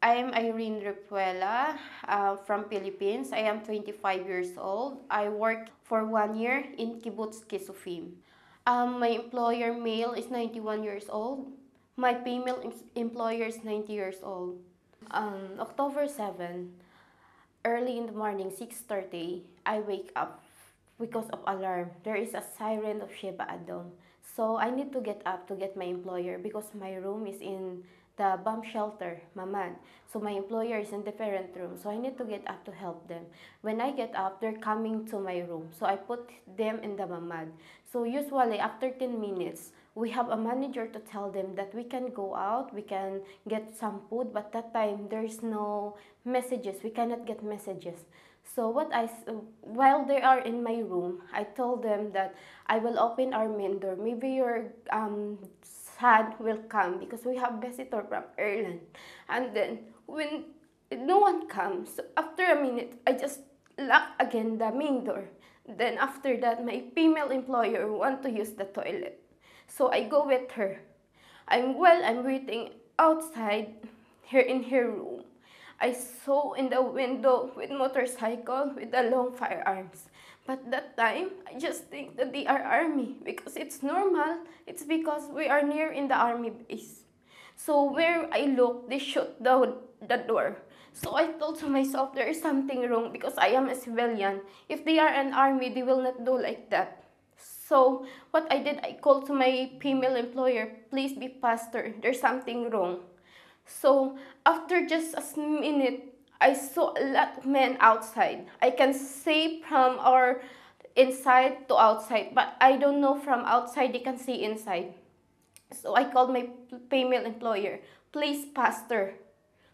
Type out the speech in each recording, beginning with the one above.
I am Aיירין Raffuela from Philippines. I am 25 years old. I worked for 1 year in Kibbutz Kissufim. My employer male is 91 years old. My female employer is 90 years old. October 7, early in the morning, 6:30, I wake up because of alarm. There is a siren of Sheba Adom. So I need to get up to get my employer because my room is in the bomb shelter, Mamad. So my employer is in different room. So I need to get up to help them. When I get up, they're coming to my room. So I put them in the Mamad. So usually after 10 minutes, we have a manager to tell them that we can go out, we can get some food, but that time there's no messages. We cannot get messages. So while they are in my room, I told them that I will open our main door. Maybe your sad will come because we have visitor from Ireland. And then when no one comes, after a minute, I just lock again the main door. Then after that, my female employer want to use the toilet. So I go with her. I'm waiting outside here in her room. I saw in the window with motorcycle with the long firearms. But that time, I just think that they are army because it's normal. It's because we are near in the army base. So where I look, they shoot the door. So I thought to myself, there is something wrong because I am a civilian. If they are an army, they will not do like that. So what I did, I called to my female employer, please be faster, there's something wrong. So after just a minute, I saw a lot of men outside. I can see from our inside to outside, but I don't know from outside they can see inside. So I called my female employer, please pastor.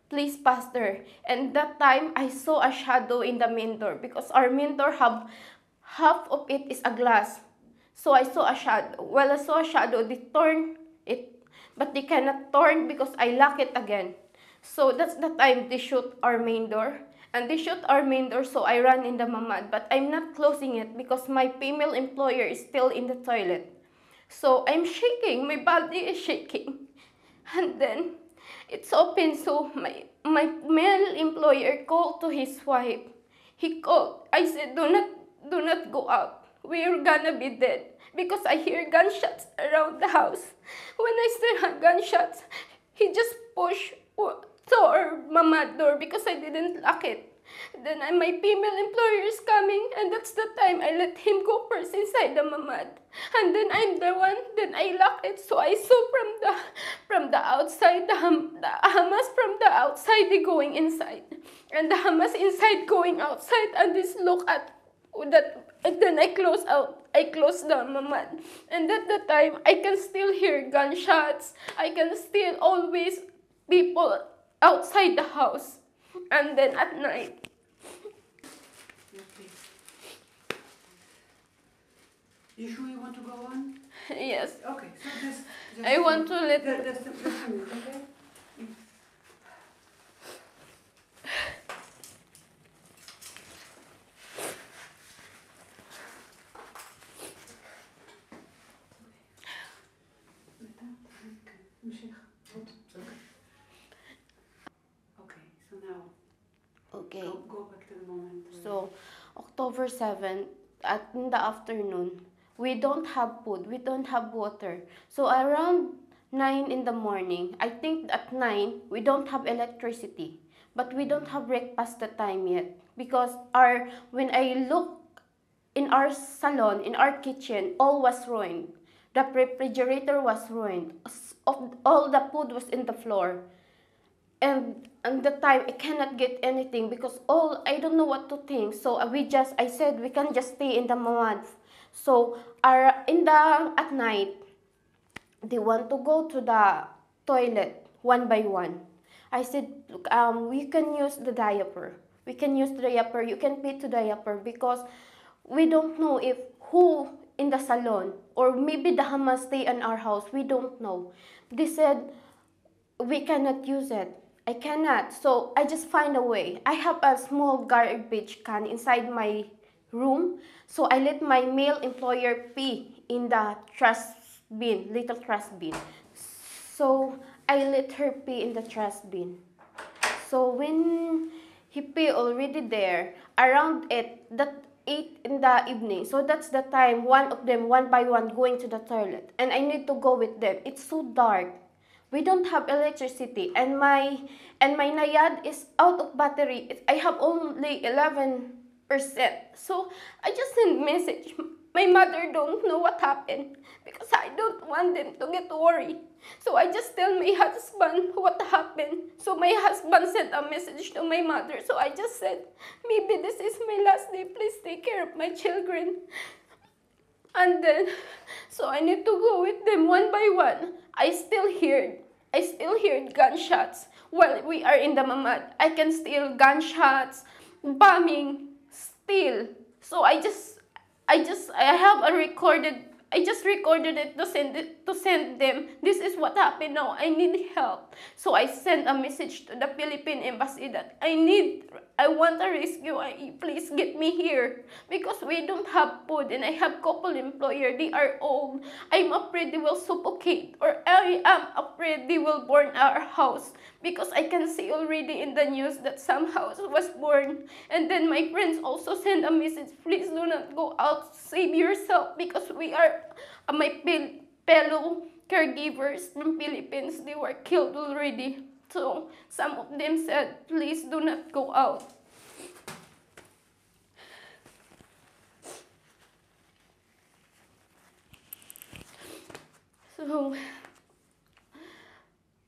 Please pastor. And that time I saw a shadow in the main door because our main door half of it is a glass. So I saw a shadow. Well, I saw a shadow, they torn it, but they cannot torn because I lock it again. So that's the time they shoot our main door. And they shoot our main door, so I ran in the mamad. But I'm not closing it because my female employer is still in the toilet. So I'm shaking, my body is shaking. And then it's open, so my male employer called to his wife. He called, I said, do not go out. We're gonna be dead. Because I hear gunshots around the house. When I still had gunshots, he just pushed to our mamad door because I didn't lock it. Then my female employer is coming, and that's the time I let him go first inside the mamad. And then I'm the one, then I lock it. So I saw from the outside, the Hamas from the outside, they going inside. And the Hamas inside going outside, and this look at that. And then I close the mamad. And at the time, I can still hear gunshots. I can still always people outside the house. And then at night. You sure you want to go on? Yes. Okay, so just I want to let... Just a minute, okay? Okay, so now Okay. go back to the moment. So, October 7, in the afternoon, we don't have food, we don't have water. So around 9 in the morning, I think at 9, we don't have electricity. But we don't have breakfast that time yet. Because when I look in our salon, in our kitchen, all was ruined. The refrigerator was ruined. All the food was in the floor. And the time I cannot get anything because I don't know what to think. So I said we can just stay in the mamad. So at night, they want to go to the toilet one by one. I said, look, we can use the diaper. We can use the diaper. You can pay to diaper because we don't know if who in the salon or maybe the Hamas stay in our house. We don't know. They said we cannot use it. I cannot. So I just find a way. I have a small garbage can inside my room. So I let my male employer pee in the trash bin, little trash bin. So I let her pee in the trash bin. So when he pee already there, around 8 in the evening. So that's the time one of them, one by one, going to the toilet. And I need to go with them. It's so dark. We don't have electricity. And my Nayad is out of battery. I have only 11%. So I just send message. My mother don't know what happened because I don't want them to get worried. So I just tell my husband what happened. So my husband sent a message to my mother. So I just said, maybe this is my last day. Please take care of my children. And then, so I need to go with them one by one. I still heard gunshots while we are in the mamad. I can still gunshots, bombing, still. So I just recorded it to send them. This is what happened now. I need help. So I sent a message to the Philippine embassy that I want a rescue. Please get me here because we don't have food and I have couple employer. They are old. I'm afraid they will suffocate or I am afraid they will burn our house because I can see already in the news that some house was burned. And then my friends also send a message, please do not go out, save yourself because we are my fellow caregivers from Philippines, they were killed already. So some of them said, please do not go out. So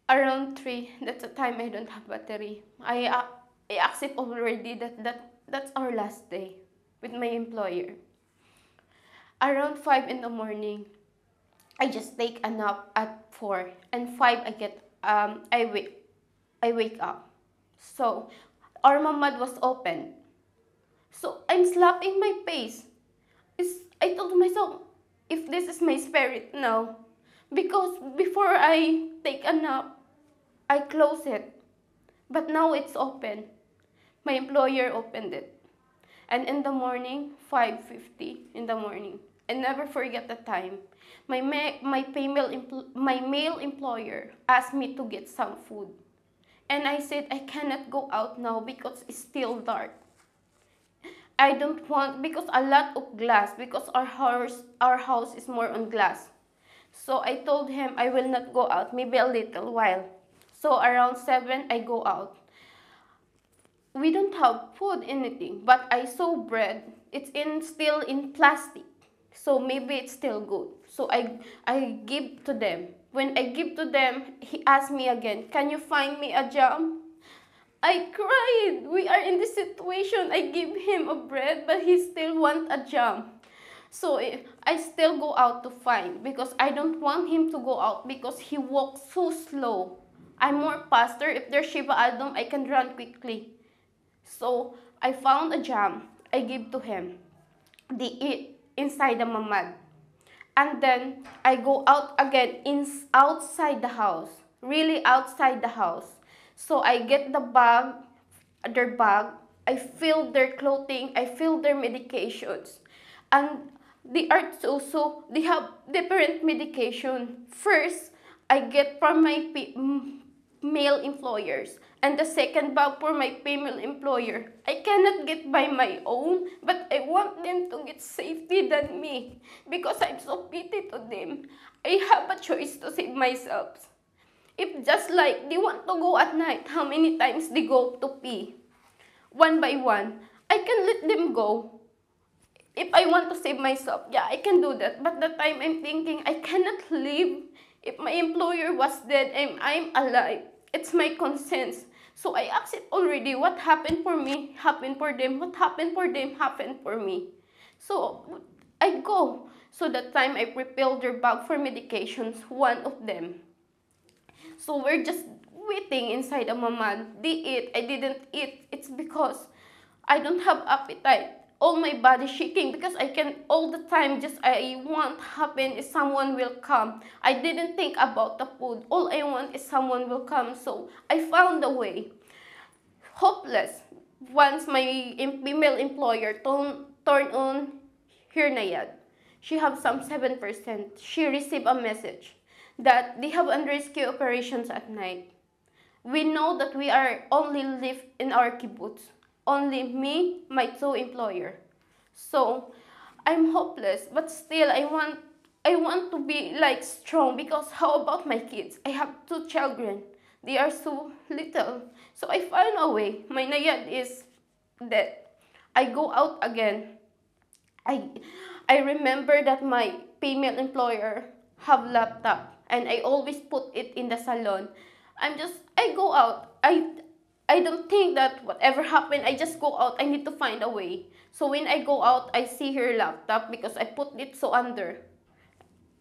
around 3, that's the time I don't have battery. I accept already that's our last day with my employer. Around 5 in the morning, I just take a nap at 4, and 5 I wake up. So our mamad was open. So I'm slapping my face. I told myself, if this is my spirit now, because before I take a nap, I close it. But now it's open. My employer opened it. And in the morning, 5:50 in the morning, I never forget the time. My male employer asked me to get some food. And I said, I cannot go out now because it's still dark. I don't want, because a lot of glass, because our house is more on glass. So I told him I will not go out, maybe a little while. So around 7, I go out. We don't have food, anything, but I saw bread. It's still in plastic. So maybe it's still good. So I give to them. When I give to them, he asked me again, can you find me a jam? I cried. We are in this situation. I give him a bread, but he still wants a jam. So I still go out to find because I don't want him to go out because he walks so slow. I'm more faster. If there's Shiva Adam, I can run quickly. So I found a jam. I give to him. They eat inside the mamad. And then I go out again outside the house. Really outside the house. So I get their bag. I fill their clothing. I fill their medications. And they have different medication. First, I get from my male employers, and the second bag for my female employer. I cannot get by my own, but I want them to get safety than me because I'm so pity to them. I have a choice to save myself. If just like they want to go at night, how many times they go to pee? One by one, I can let them go. If I want to save myself, yeah, I can do that. But the time I'm thinking, I cannot live. If my employer was dead and I'm alive, it's my conscience. So I accept already what happened for me, happened for them. What happened for them, happened for me. So I go. So that time I prepared their bag for medications, one of them. So we're just waiting inside a mamad. They eat, I didn't eat. It's because I don't have appetite. All my body shaking because I can all the time just I want happen is someone will come. I didn't think about the food. All I want is someone will come. So I found a way. Hopeless. Once my female employer turned on her Nayad. She have some 7%. She received a message that they have rescue operations at night. We know that we are only live in our kibbutz. Only me, my two employer. So I'm hopeless, but still I want to be like strong because how about my kids? I have two children. They are so little. So I find a way. My nayad is dead. I go out again. I I remember that my female employer have laptop and I always put it in the salon. I go out. I don't think that whatever happened, I just go out. I need to find a way. So when I go out, I see her laptop because I put it so under.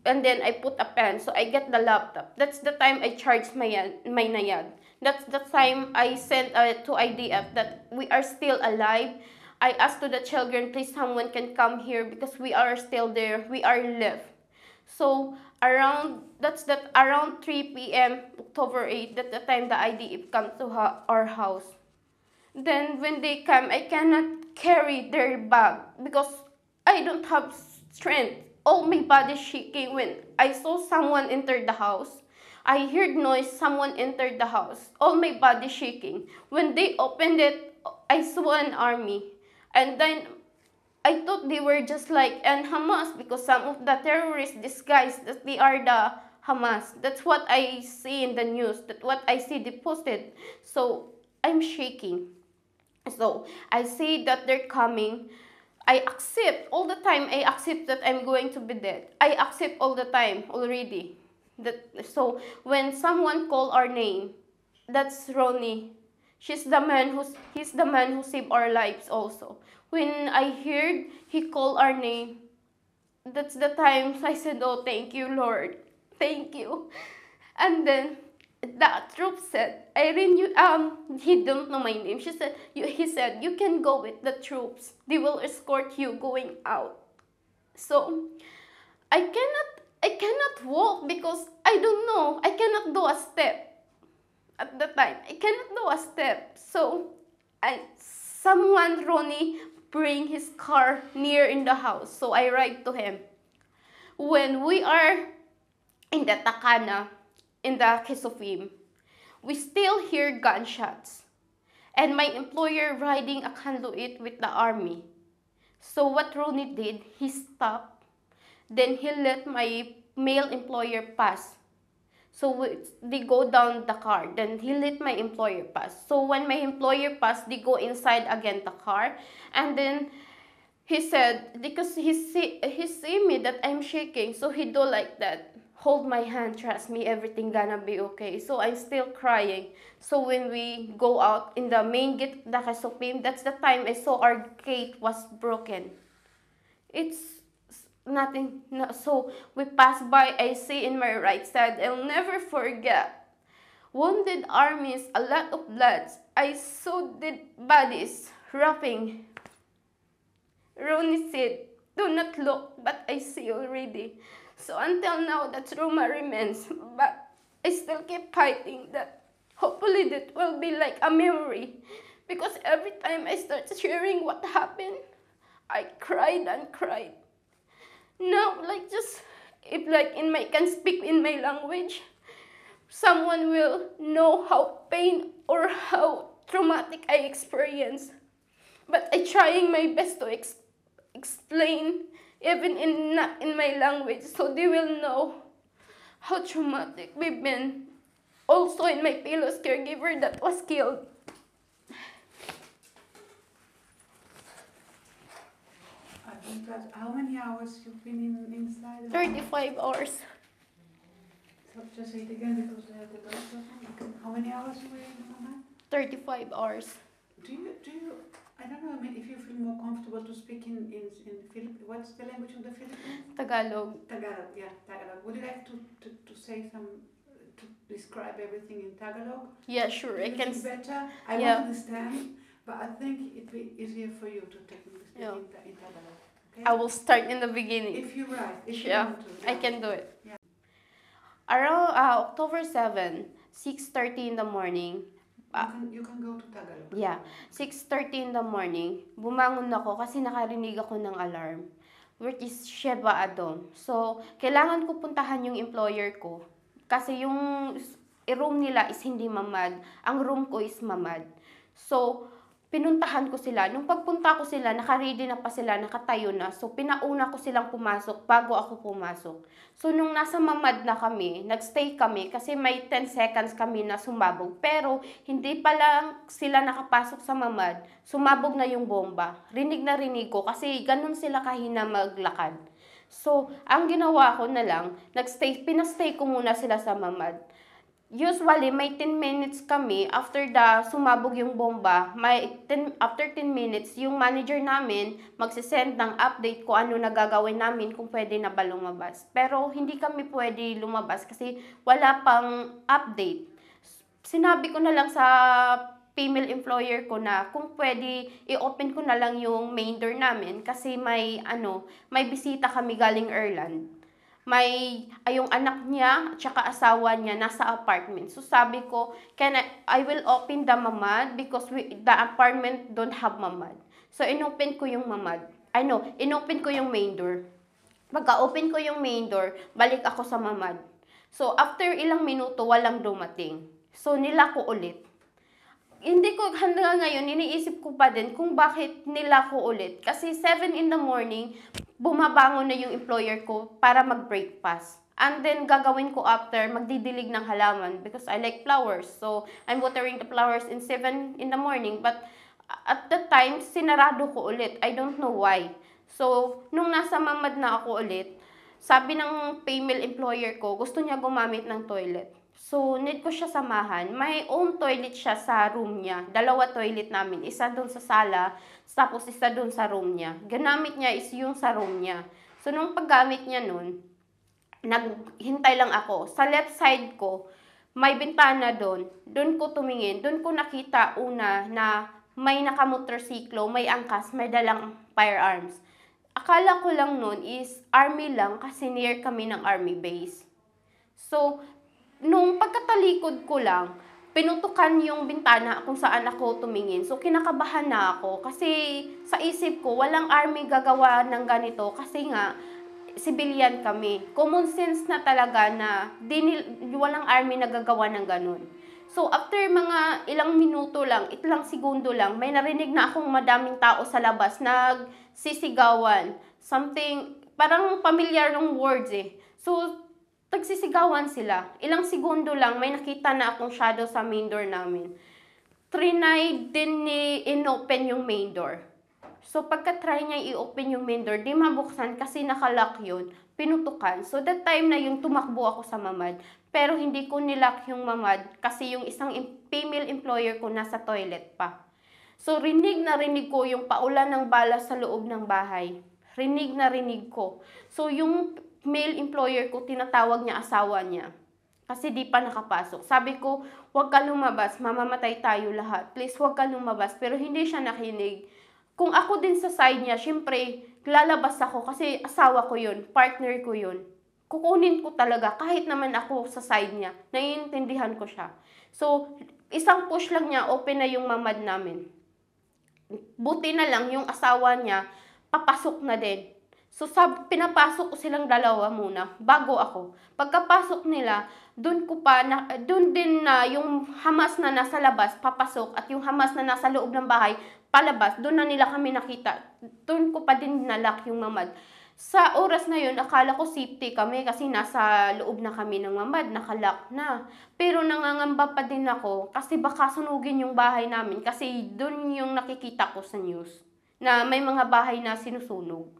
And then I put a pen, so I get the laptop. That's the time I charge my nayad. That's the time I sent to IDF that we are still alive. I asked to the children, please someone can come here because we are still there. We are left. So around 3 p.m. October 8, that's the time the IDF come to our house. Then when they come, I cannot carry their bag because I don't have strength. All my body shaking when I saw someone enter the house. I heard noise, someone entered the house. All my body shaking. When they opened it, I saw an army. And then I thought they were just like an Hamas because some of the terrorists disguised that they are the Hamas. That's what I see in the news. That's what I see they posted. So I'm shaking. So I see that they're coming. I accept all the time. I accept that I'm going to be dead. I accept all the time already. So when someone call our name, that's Ronnie. He's the man who saved our lives also. When I heard he called our name, that's the time I said, oh, thank you, Lord. Thank you. And then the troop said, Ayreen, he don't know my name. He said, you can go with the troops. They will escort you going out. So I cannot walk because I don't know. I cannot do a step at the time. I cannot do a step. So Ronnie, bring his car near in the house. So I ride to him. When we are in the Takana, in the Kissofim, we still hear gunshots. And my employer riding a conduit with the army. So what Ronnie did, he stopped. Then he let my male employer pass. So they go down the car. Then he let my employer pass. So when my employer passed, they go inside again the car. And then he said, because he see me that I'm shaking, so he do like that. Hold my hand, trust me, everything gonna be okay. So I'm still crying. So when we go out in the main gate, the Kissopim, that's the time I saw our gate was broken. It's nothing. No, so we pass by, I see in my right side, I'll never forget. Wounded armies, a lot of blood. I saw dead bodies wrapping. Ronnie said, do not look, but I see already. So until now, that trauma remains. But I still keep fighting that. Hopefully that will be like a memory. Because every time I start sharing what happened, I cried and cried. Now, like just, if like can speak in my language, someone will know how pain or how traumatic I experience. But I'm trying my best to explain, even not in my language, so they will know how traumatic we've been. Also in my fellow's caregiver that was killed. How many hours you've been inside? 35 hours. So just say it again because the doctor. How many hours were you in Mama? 35 hours. Do you? I don't know. I mean, if you feel more comfortable to speak in Philippines, what's the language of the Philippines? Tagalog. Tagalog, yeah, Tagalog. Would you like to say to describe everything in Tagalog? Yeah, sure. I can. Better. I won't understand, but I think it'd be easier for you to technically speak in Tagalog. Okay? I will start in the beginning. If you're right, if you Yeah, want to. I can do it. Yeah. Around October 7, 6:30 in the morning. You can go to Tagalog. Yeah, 6:30 in the morning. Bumangon ako kasi nakarinig ako ng alarm, which is Sheba Adom. So, kailangan ko puntahan yung employer ko. Kasi yung room nila is hindi mamad. Ang room ko is mamad. So, pinuntahan ko sila. Nung pagpunta ko sila, naka-ready na pa sila, nakatayo na. So, pinauna ko silang pumasok bago ako pumasok. So, nung nasa mamad na kami, nagstay kami kasi may 10 seconds kami na sumabog. Pero, hindi pa lang sila nakapasok sa mamad, sumabog na yung bomba. Rinig na rinig ko kasi ganun sila kahina maglakad. So, ang ginawa ko na lang, pinastay ko muna sila sa mamad. Usually, may 10 minutes kami after sumabog yung bomba. After 10 minutes, yung manager namin magsisend ng update ko ano na gagawin namin kung pwede na ba lumabas. Pero hindi kami pwede lumabas kasi wala pang update. Sinabi ko na lang sa female employer ko na kung pwede i-open ko na lang yung main door namin kasi may bisita kami galing Ireland. Yung anak niya at saka asawa niya nasa apartment. So sabi ko, I will open the mamad because the apartment don't have mamad. So inopen ko yung mamad. Inopen ko yung main door. Pagka-open ko yung main door, balik ako sa mamad. So after ilang minuto, walang dumating. So nilako ulit. Hindi ko hanggang ngayon, iniisip ko pa din kung bakit nilako ulit. Kasi 7 in the morning, bumabangon na yung employer ko para mag-breakfast. And then, gagawin ko after, magdidilig ng halaman because I like flowers. So, I'm watering the flowers in 7 in the morning. But at that time, sinarado ko ulit. I don't know why. So, nung nasa mamad na ako ulit, sabi ng female employer ko, gusto niya gumamit ng toilet. So, need ko siya samahan. May own toilet siya sa room niya. 2 toilet namin. Isa doon sa sala, tapos isa doon sa room niya. Ganamit niya is yung sa room niya. So, nung paggamit niya nun, naghintay lang ako. Sa left side ko, may bintana doon. Doon ko tumingin. Doon ko nakita una na may nakamotorsiklo, may angkas, may dalang firearms. Akala ko lang nun is army lang kasi near kami ng army base. So, nung pagkatalikod ko lang, pinutukan yung bintana kung saan ako tumingin. So, kinakabahan na ako kasi sa isip ko, walang army gagawa ng ganito kasi nga, civilian kami. Common sense na talaga na walang army na gagawa ng ganun. So, after mga ilang minuto lang, ilang segundo lang, may narinig na akong madaming tao sa labas, nagsisigawan. Something, parang familiar ng words eh. So, tagsisigawan sila. Ilang segundo lang, may nakita na akong shadow sa main door namin. Trinay din ni in-open yung main door. So, pagka-try niya i-open yung main door, di mabuksan kasi nakalock yun. Pinutukan. So, that time na yung tumakbo ako sa mamad. Pero hindi ko nilock yung mamad kasi yung isang female employer ko nasa toilet pa. So, rinig na rinig ko yung paulan ng bala sa loob ng bahay. Rinig na rinig ko. So, yung male employer ko, tinatawag niya asawa niya. Kasi di pa nakapasok. Sabi ko, huwag ka lumabas, mamamatay tayo lahat. Please, huwag ka lumabas. Pero hindi siya nakinig. Kung ako din sa side niya, syempre, lalabas ako kasi asawa ko yun, partner ko yun. Kukunin ko talaga, kahit naman ako sa side niya. Naiintindihan ko siya. So, isang push lang niya, open na yung mamad namin. Buti na lang, yung asawa niya, papasok na din. So, pinapasok ko silang dalawa muna, bago ako. Pagkapasok nila, doon din na yung hamas na nasa labas, papasok, at yung hamas na nasa loob ng bahay, palabas, doon na nila kami nakita. Doon ko pa din nalock yung mamad. Sa oras na yun, akala ko safety kami kasi nasa loob na kami ng mamad, nakalock na. Pero nangangamba pa din ako kasi baka sunugin yung bahay namin kasi doon yung nakikita ko sa news na may mga bahay na sinusunog.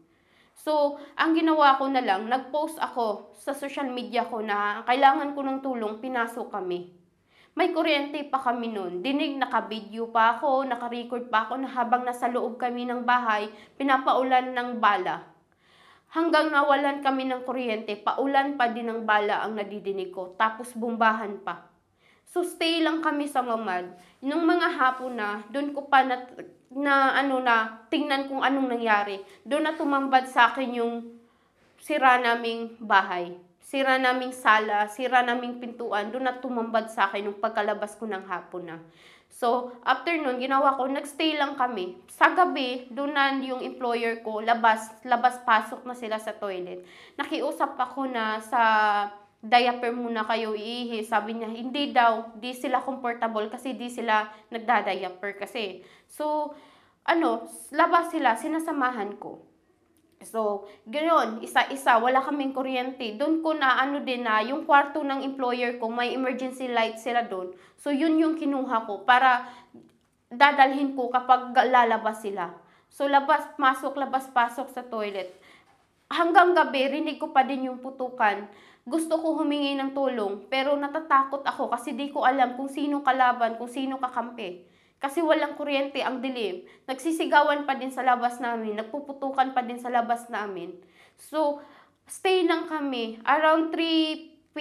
So, ang ginawa ko na lang, nag-post ako sa social media ko na kailangan ko ng tulong, pinasok kami. May kuryente pa kami noon. Dinig, naka-video pa ako, naka-record pa ako na habang nasa loob kami ng bahay, pinapaulan ng bala. Hanggang nawalan kami ng kuryente, paulan pa din ng bala ang nadidinig ko, tapos bombahan pa. So, stay lang kami sa mamad. Nung mga hapon na, doon ko pa tingnan kung anong nangyari. Doon na tumambad sa akin yung sira naming bahay. Sira naming sala, sira naming pintuan. Doon na tumambad sa akin yung pagkalabas ko ng hapon na. So, after nun, ginawa ko, nagstay lang kami. Sa gabi, doon na yung employer ko, labas-pasok na sila sa toilet. Nakiusap ako na sa diaper muna kayo iihi. Sabi niya, hindi daw, di sila comfortable kasi di sila nagda-diaper kasi. So, labas sila, sinasamahan ko. So, ganoon, isa-isa, wala kaming kuryente. Doon ko na din na yung kwarto ng employer ko, may emergency light sila doon. So, yun yung kinuha ko para dadalhin ko kapag lalabas sila. So, labas, pasok sa toilet. Hanggang gabi, rinig ko pa din yung putukan. Gusto ko humingi ng tulong, pero natatakot ako kasi di ko alam kung sino kalaban, kung sino kakampi. Kasi walang kuryente, ang dilim. Nagsisigawan pa din sa labas namin, nagpuputukan pa din sa labas namin. So, stay lang kami. Around 3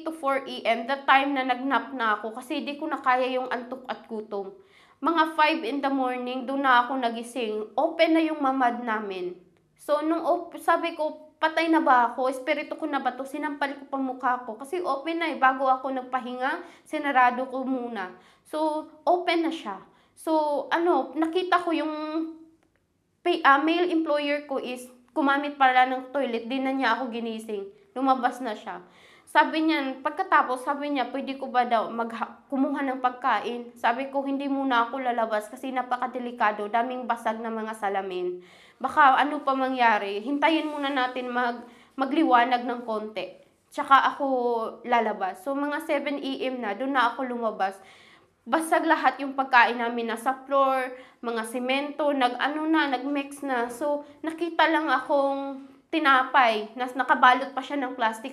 to 4 a.m. the time na nagnap na ako kasi di ko na kaya yung antok at gutom. Mga 5 in the morning, doon na ako nagising. Open na yung mamad namin. So, sabi ko, patay na ba ako? Espiritu ko na ba to? Sinampal ko pa mukha ko. Kasi open na bago ako nagpahinga, sinarado ko muna. So, open na siya. So, nakita ko yung male employer ko is gumamit pala ng toilet. Di na niya ako ginising. Lumabas na siya. Pagkatapos, sabi niya, pwede ko ba daw kumuha ng pagkain? Sabi ko, hindi muna ako lalabas kasi napakadelikado. Daming basag na mga salamin. Baka ano pa mangyari, hintayin muna natin magliwanag ng konti. Tsaka ako lalabas. So, mga 7 a.m. na, doon na ako lumabas. Basag lahat yung pagkain namin nasa floor, mga semento, nagmix na. So, nakita lang akong tinapay, nakabalot pa siya ng plastic.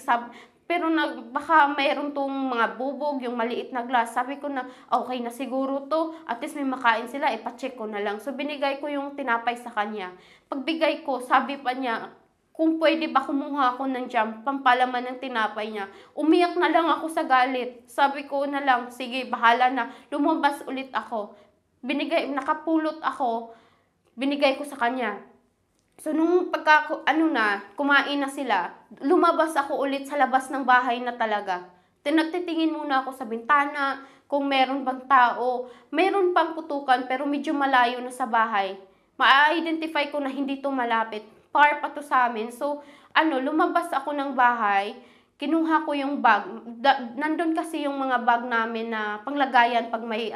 Pero baka mayroon tong mga bubog, yung maliit na glass. Sabi ko na, okay na siguro to. At least may makain sila, ipacheck ko na lang. So, binigay ko yung tinapay sa kanya. Pagbigay ko, sabi pa niya, kung pwede ba kumuha ako ng jam, pampalaman ng tinapay niya. Umiyak na lang ako sa galit. Sabi ko na lang, sige, bahala na. Lumabas ulit ako. Nakapulot ako, binigay ko sa kanya. So, nung kumain na sila, lumabas ako ulit sa labas ng bahay na talaga. Nagtitingin muna ako sa bintana, kung meron bang tao. Meron pang putukan, pero medyo malayo na sa bahay. Ma-identify ko na hindi to malapit. Far pa to sa amin. So, lumabas ako ng bahay, kinuha ko yung bag. Nandun kasi yung mga bag namin na panglagayan pag may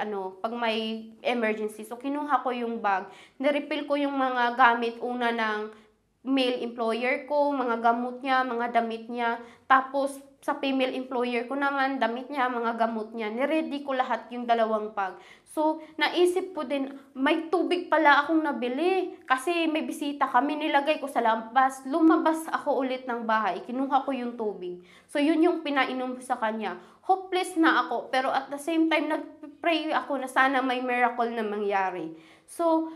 emergency. So, kinuha ko yung bag. Nirefill ko yung mga gamit una ng male employer ko, mga gamot niya, mga damit niya. Tapos, sa female employer ko naman, damit niya, mga gamot niya. Niready ko lahat yung dalawang bag. So, naisip ko din, may tubig pala akong nabili. Kasi may bisita kami, nilagay ko sa labas. Lumabas ako ulit ng bahay. Kinuha ko yung tubig. So, yun yung pinainom ko sa kanya. Hopeless na ako, pero at the same time, nag-pray ako na sana may miracle na mangyari. So,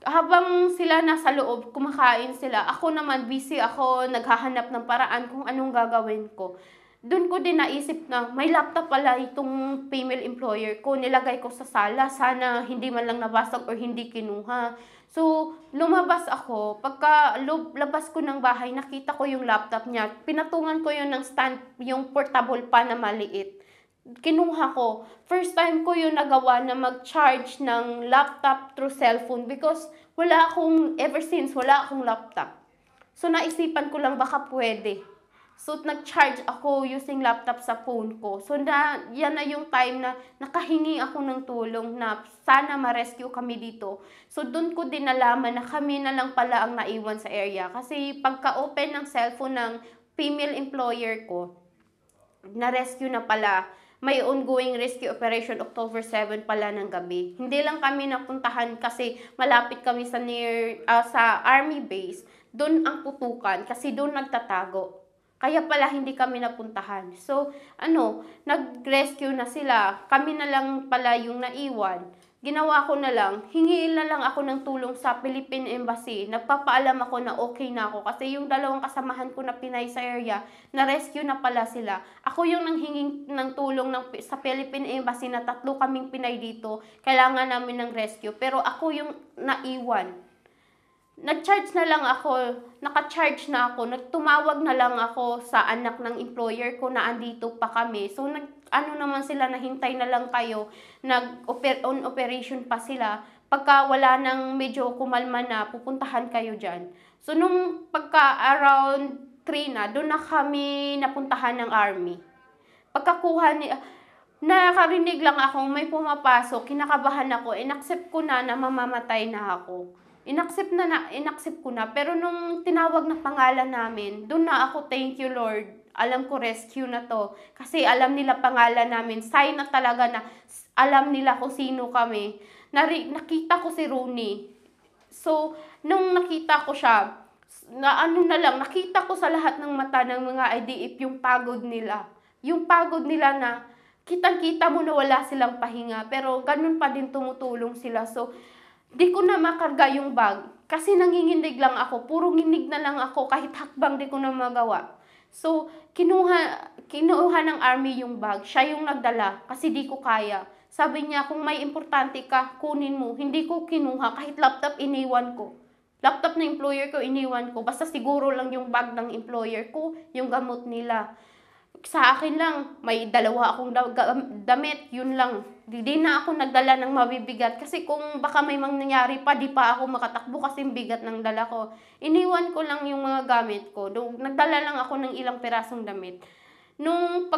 habang sila nasa loob, kumakain sila, ako naman busy ako, naghahanap ng paraan kung anong gagawin ko. Doon ko din naisip na may laptop pala itong female employer ko, nilagay ko sa sala, sana hindi man lang nabasag or hindi kinuha. So, lumabas ako, pagka labas ko ng bahay, nakita ko yung laptop niya, pinatungan ko yun ng stand, yung portable pa na maliit. Kinuha ko. First time ko yun nagawa na mag-charge ng laptop through cellphone because ever since, wala akong laptop. So, naisipan ko lang baka pwede. So, nag-charge ako using laptop sa phone ko. So, yan na yung time na nakahingi ako ng tulong na sana ma-rescue kami dito. So, doon ko din nalaman na kami na lang pala ang naiwan sa area. Kasi pagka-open ng cellphone ng female employer ko, na-rescue na pala. May ongoing rescue operation October 7 pala ng gabi. Hindi lang kami napuntahan kasi malapit kami sa army base. Doon ang putukan kasi doon nagtatago. Kaya pala hindi kami napuntahan. So, nag-rescue na sila. Kami na lang pala yung naiwan. Ginawa ko na lang, hingi na lang ako ng tulong sa Philippine Embassy. Nagpapaalam ako na okay na ako kasi yung dalawang kasamahan ko na Pinay sa area, na-rescue na pala sila. Ako yung nanghinging ng tulong sa Philippine Embassy na 3 kaming Pinay dito, kailangan namin ng rescue. Pero ako yung naiwan. Nag-charge na lang ako, naka-charge na ako, nagtumawag na lang ako sa anak ng employer ko na andito pa kami. So, naman sila, nahintay na lang kayo, on operation pa sila. Pagka wala nang medyo kumalma na, pupuntahan kayo dyan. So, nung pagka around 3 na, doon na kami napuntahan ng army. Pagkakuha ni, nakarinig lang ako, may pumapasok, kinakabahan ako, inaccept ko na mamamatay na ako. Inaccept ko na, pero nung tinawag na pangalan namin, doon na ako, thank you Lord, alam ko rescue na to. Kasi alam nila pangalan namin, sign na talaga na alam nila kung sino kami. Nakita ko si Rooney. So, nung nakita ko siya, nakita ko sa lahat ng mata ng mga IDF yung pagod nila. Yung pagod nila na kitang-kita mo na wala silang pahinga, pero ganun pa din tumutulong sila. So, di ko na makarga yung bag kasi nanginginig lang ako. Puro nginig na lang ako, kahit hakbang di ko na magawa. So, kinuha ng army yung bag. Siya yung nagdala kasi di ko kaya. Sabi niya, kung may importante ka, kunin mo. Hindi ko kinuha, kahit laptop iniwan ko. Laptop ng employer ko, iniwan ko. Basta siguro lang yung bag ng employer ko, yung gamot nila. Sa akin lang, may 2 akong damit, yun lang. Di na ako nagdala ng mabibigat. Kasi kung baka may nangyari pa, di pa ako makatakbo kasi bigat ng dala ko. Iniwan ko lang yung mga gamit ko. Nagdala lang ako ng ilang pirasong damit. Nung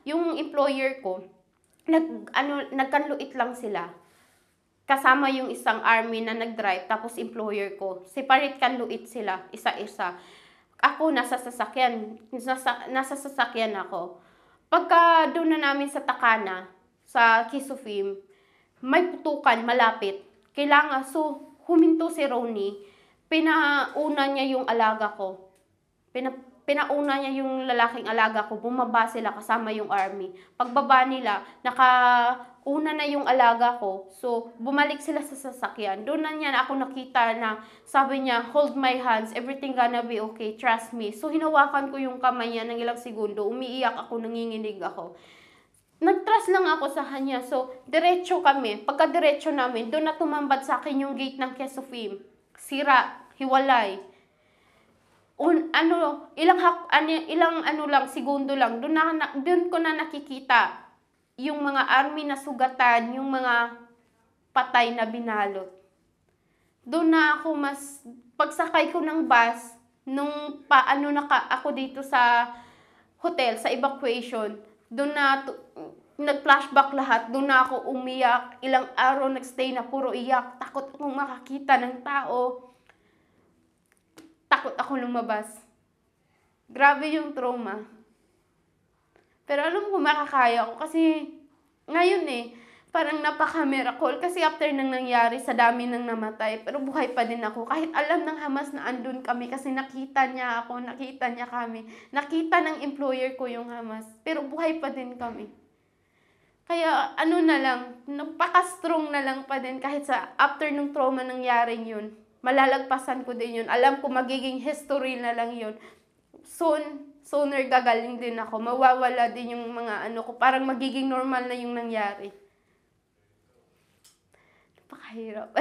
yung employer ko, nagkanluit lang sila. Kasama yung isang army na nag-drive, tapos employer ko. Separate kanluit sila, isa-isa. Ako nasa sasakyan ako. Pagka doon na namin sa Takana, sa Kissofim, may putukan malapit. Huminto si Ronnie. Pinauna niya yung alaga ko. Pinauna niya yung lalaking alaga ko. Bumaba sila kasama yung army. Pagbaba nila, nakauna na yung alaga ko. So, bumalik sila sa sasakyan. Doon na niya ako nakita na sabi niya, hold my hands, everything gonna be okay, trust me. So, hinawakan ko yung kamay niya ng ilang segundo. Umiiyak ako, nanginginig ako. Nag-trust lang ako sa kanya. So, diretso kami. Pagka diretso namin, doon na tumambad sa akin yung gate ng Kissofim. Sira, hiwalay. Ilang segundo lang, doon ko na nakikita yung mga army na sugatan, yung mga patay na binalot. Doon na ako pagsakay ko ng bus, nung ako dito sa hotel, sa evacuation, doon na nag-flashback lahat, doon na ako umiyak, ilang araw nagstay na puro iyak, takot akong makakita ng tao. Takot ako lumabas. Grabe yung trauma. Pero alam ko makakaya ko kasi ngayon parang napaka-miracle kasi after nang nangyari sa dami nang namatay, pero buhay pa din ako. Kahit alam ng Hamas na andun kami kasi nakita niya ako, nakita niya kami. Nakita ng employer ko yung Hamas, pero buhay pa din kami. Kaya napaka-strong na lang pa din kahit sa after nung trauma nangyaring yun. Malalagpasan ko din yun. Alam ko magiging history na lang yun. Sooner gagaling din ako. Mawawala din yung mga ko. Parang magiging normal na yung nangyari. Napakahirap.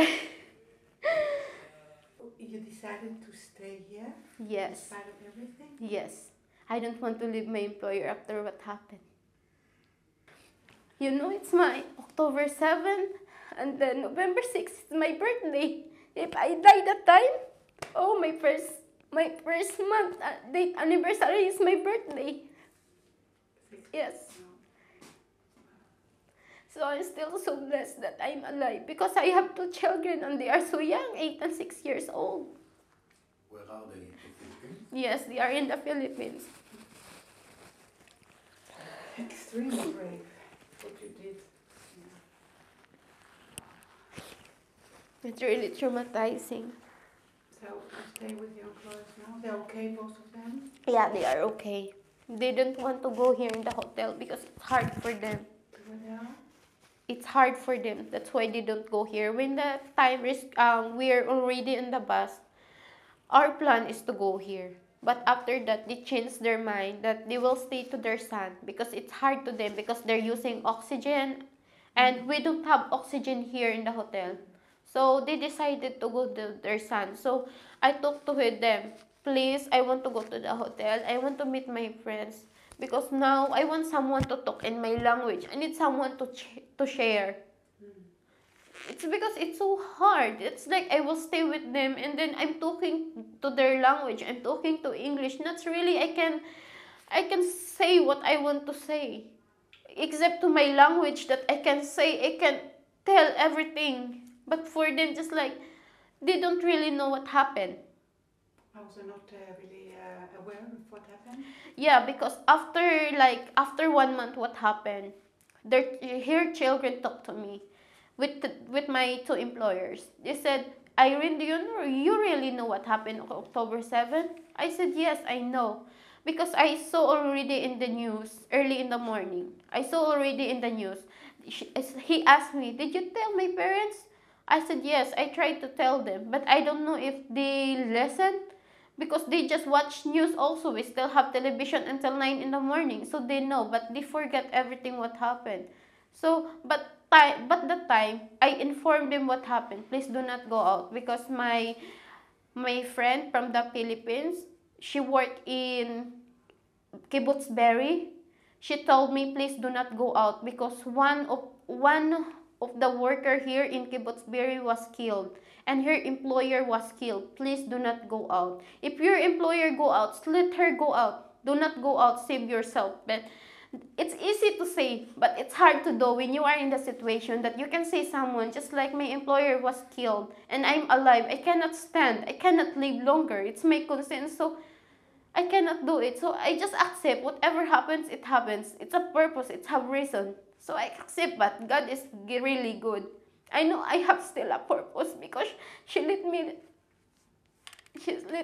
You decided to stay here? Yes. In spite of everything? Yes. I don't want to leave my employer after what happened. You know, it's my October 7th and then November 6th is my birthday. If I die that time, my first month date anniversary is my birthday. Yes. So I'm still so blessed that I'm alive because I have 2 children and they are so young, 8 and 6 years old. Where are they? In the Philippines? Yes, they are in the Philippines. Extremely brave, what you did. It's really traumatizing. So you stay with your employers now? They're okay, both of them? Yeah, they are okay. They don't want to go here in the hotel because it's hard for them. Where they are? It's hard for them. That's why they don't go here. When the time is, we're already in the bus, our plan is to go here. But after that, they changed their mind that they will stay to their son because it's hard to them because they're using oxygen and we don't have oxygen here in the hotel. So they decided to go to their son. So I talked to them, please, I want to go to the hotel. I want to meet my friends. Because now I want someone to talk in my language. I need someone to share. it's because it's so hard. It's like I will stay with them and then I'm talking to their language. I'm talking to English. Not really I can say what I want to say. Except to my language that I can say, I can tell everything. But for them, just like, they don't really know what happened. I was not really aware of what happened. Yeah, because after 1 month, what happened? Her children talked to me with my two employers. They said, Irene, you really know what happened on October 7th? I said, yes, I know. Because I saw already in the news, early in the morning. I saw already in the news. He asked me, did you tell my parents? I said, yes, I tried to tell them. But I don't know if they listened. Because they just watch news also. We still have television until 9 in the morning. So they know. But they forget everything what happened. So, but that time, I informed them what happened. Please do not go out. Because my friend from the Philippines, she worked in Kibbutz Berry. She told me, please do not go out because one of the worker here in Kibbutz Berry was killed and her employer was killed. Please do not go out. If your employer go out, let her go out. Do not go out, save yourself. But it's easy to say, but it's hard to do when you are in the situation that you can say someone, just like my employer was killed and I'm alive. I cannot stand. I cannot live longer. It's my consent. So I cannot do it. So I just accept whatever happens, it happens. It's a purpose. It's a reason. So I accept that. God is really good. I know I have still a purpose because she's let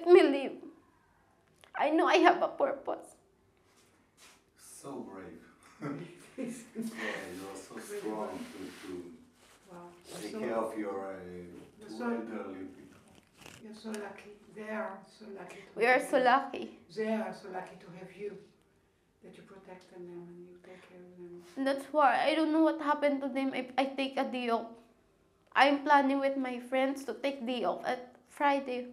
me live. I know I have a purpose. So brave. Yeah, you're so strong to Wow. take So- care of your two so- elderly people. You're so lucky. They are so lucky. To We are have so you. lucky. They are so lucky to have you. That you protect them and you take care of them. And that's why I don't know what happened to them if I take a day off. I'm planning with my friends to take day off at Friday,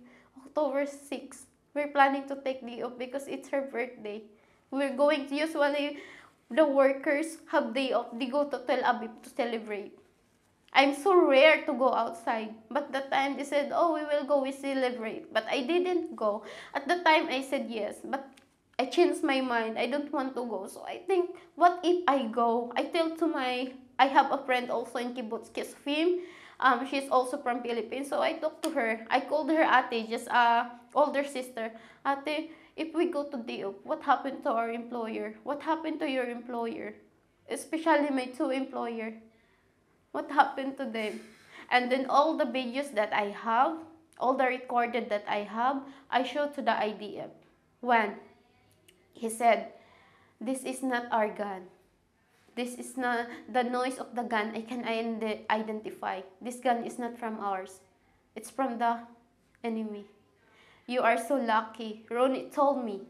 October 6th. We're planning to take day off because it's her birthday. We're going to, usually the workers have day off. They go to Tel Aviv to celebrate. I'm so rare to go outside. But that time they said, oh, we will go, we celebrate. But I didn't go. At the time I said yes. But I changed my mind. I don't want to go. So I think, what if I go? I have a friend also in Kibbutz Kissufim. She's also from Philippines. So I talked to her. I called her ate, just older sister. Ate, if we go to DOP, what happened to our employer? What happened to your employer? Especially my two employer. What happened to them? And then all the videos that I have, all the recorded that I have, I showed to the IDF. When he said, this is not our gun. This is not the noise of the gun. I can identify. This gun is not from ours. It's from the enemy. You are so lucky. Ronnie told me,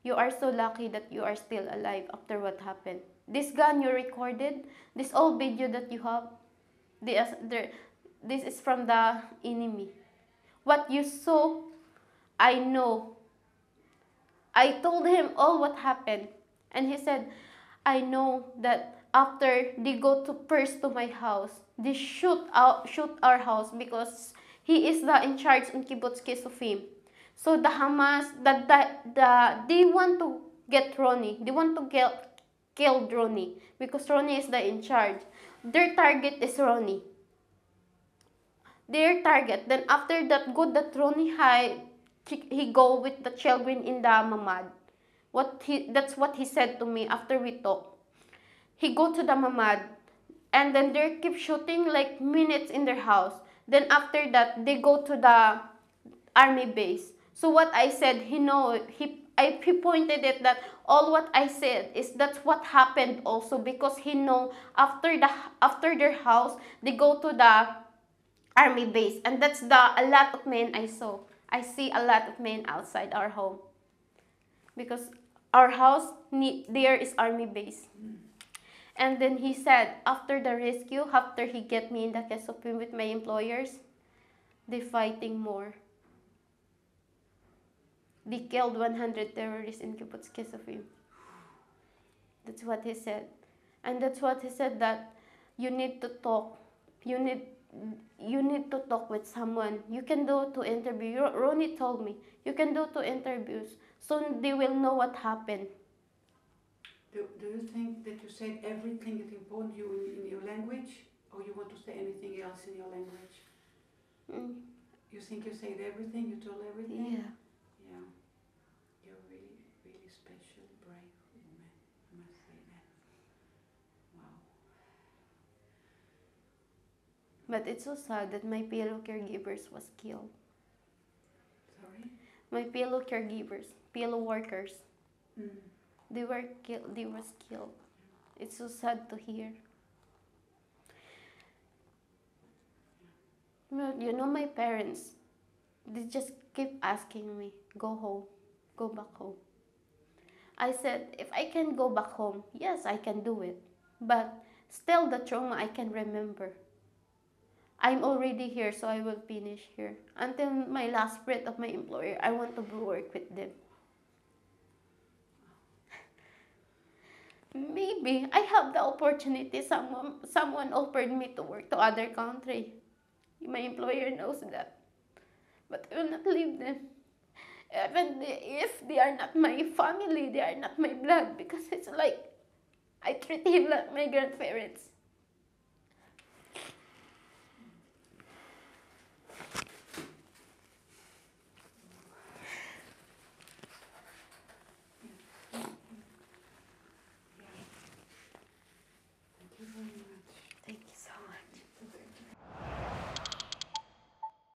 you are so lucky that you are still alive after what happened. This gun you recorded, this old video that you have, this is from the enemy. What you saw, I know. I told him all what happened. And he said, I know that after they go to first to my house, they shoot our house because he is the in charge in Kibbutz Kissufim. So the Hamas, they want to get Ronnie. They want to kill Ronnie because Ronnie is the in charge. Their target is Ronnie. Their target. Then after that, good that Ronnie he go with the children in the mamad. That's what he said to me after we talked. He go to the mamad, and then they keep shooting like minutes in their house. Then after that, they go to the army base. So what I said, he pointed it that all what I said is that's what happened also because he know after their house they go to the army base, and that's a lot of men I saw. I see a lot of men outside our home because our house there is army base. And then he said after the rescue, after he get me in the Kissufim with my employers, they fighting more. They killed 100 terrorists in Kibbutz Kissufim. That's what he said. And that's what he said, that you need to talk. you need to talk with someone. You can do 2 interviews. Ronnie told me, you can do 2 interviews. So they will know what happened. Do you think that you said everything that important you in your language, or you want to say anything else in your language? Mm. You think you said everything, you told everything? Yeah. Yeah. You're really, really special, brave woman, I must say that. Wow. But it's so sad that my fellow caregivers was killed. Sorry? My fellow caregivers, fellow workers, Mm. they were killed. They was killed. It's so sad to hear. Well, you know, my parents, they just keep asking me, go home, go back home. I said, if I can go back home, yes, I can do it. But still the trauma I can remember. I'm already here, so I will finish here. Until my last breath of my employer, I want to work with them. Maybe I have the opportunity. Someone offered me to work to other country. My employer knows that. But I will not leave them. Even if they are not my family, they are not my blood. Because it's like, I treat him like my grandparents.